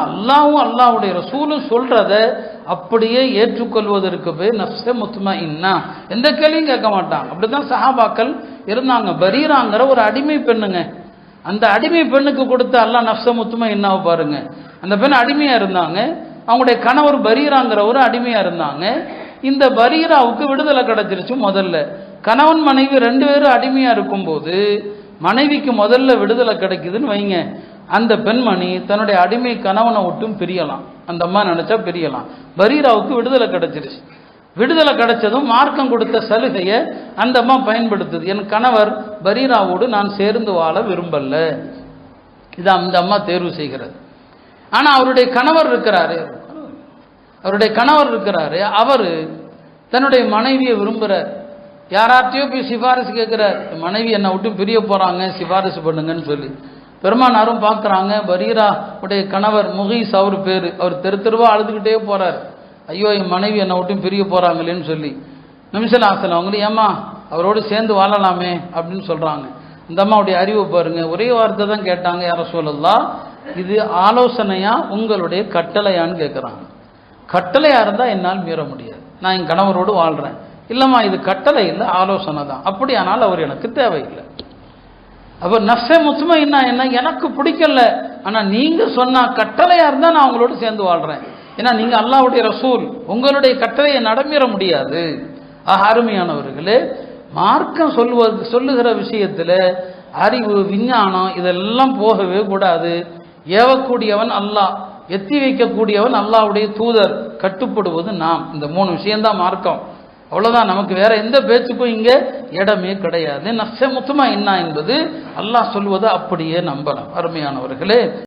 அல்லாஹ்வும் அல்லாஹ்வுடைய ரசூலும் சொல்றத அப்படியே ஏற்றுக்கொள்வதற்கு பேர் நஃப்ஸே முத்மஇன்னா. எந்த கேள்வியும் கேட்க மாட்டாங்க. அப்படிதான் சஹாபாக்கள் இருந்தாங்க. பரீராங்கிற ஒரு அடிமை பெண்ணுங்க, அந்த அடிமை பெண்ணுக்கு கொடுத்த அல்லாஹ் நஃப்ஸே முத்மஇன்னாவை பாருங்க. அந்த பெண் அடிமையா இருந்தாங்க, அவங்களுடைய கணவர் பரீராங்கிற ஒரு அடிமையா இருந்தாங்க. இந்த பரீராவுக்கு விடுதலை கிடைச்சிருச்சு. முதல்ல கணவன் மனைவி ரெண்டு பேரும் அடிமையா இருக்கும்போது மனைவிக்கு முதல்ல விடுதலை கிடைக்குதுன்னு வைங்க, அந்த பெண்மணி தன்னுடைய அடிமை கணவனை விட்டும் பிரியலாம். அந்த அம்மா நினைச்சா பிரியலாம். பரீராவுக்கு விடுதலை கிடைச்சிருச்சு. விடுதலை கிடைச்சதும் மார்க்கம் கொடுத்த சலுகையை அந்த அம்மா பயன்படுத்துது. என் கணவர் பரீராவோடு நான் சேர்ந்து வாழ விரும்பல, இதை அந்த அம்மா தேர்வு செய்கிறது. ஆனா அவருடைய கணவர் இருக்கிறாரு, அவர் தன்னுடைய மனைவியை விரும்புகிறார். யாரார்ட்டையோ போய் சிபாரிசு கேட்கிறார், மனைவி என்னை விட்டு பிரிய போறாங்க, சிபாரிசு பண்ணுங்கன்னு சொல்லி. பெருமானாரும் பார்க்குறாங்க, பரீரா உடைய கணவர் முகீஸ் அவர் பேர், அவர் தெரு தெருவா அழுதுகிட்டே போறார், ஐயோ என் மனைவி என்னை விட்டு பிரிய போறாங்களேன்னு சொல்லி. நபிஸல்லல்லாஹு அவங்களும் ஏம்மா அவரோடு சேர்ந்து வாழலாமே அப்படின்னு சொல்றாங்க. இந்த அம்மாவுடைய அறிவு பாருங்க, ஒரே வார்த்தை தான் கேட்டாங்க, யா ரசூலல்லாஹ் இது ஆலோசனையா உங்களுடைய கட்டளையான்னு கேட்குறாங்க. கட்டளையா இருந்தால் என்னால் மீற முடியாது, நான் என் கணவரோடு வாழ்றேன். இல்லைம்மா இது கட்டளை இல்லை, ஆலோசனை தான். அப்படியானால் அவர் எனக்கு தேவையில்லை. அப்போ நஃப்ஸே முத்மஇன்னா என்ன, எனக்கு பிடிக்கல, ஆனால் நீங்க சொன்னா கட்டளையா இருந்தால் நான் அவங்களோடு சேர்ந்து வாழ்றேன். ஏன்னா நீங்க அல்லாஹ்வுடைய ரசூல், உங்களுடைய கட்டளையை நடமீற முடியாது. அருமையானவர்களே, மார்க்கம் சொல்லுகிற விஷயத்துல அறிவு விஞ்ஞானம் இதெல்லாம் போகவே கூடாது. ஏவக்கூடியவன் அல்லாஹ், எத்தி வைக்கக்கூடியவன் அல்லாஹ்வுடைய தூதர், கட்டுப்படுவது நாம். இந்த 3 விஷயம்தான் மார்க்கம். அவ்வளவுதான், நமக்கு வேற எந்த பேச்சுக்கும் இங்க இடமே கிடையாது. நஃப்ஸே முத்மஇன்னா என்பது அல்லாஹ் சொல்வதை அப்படியே நம்பலாம். அருமையானவர்களே,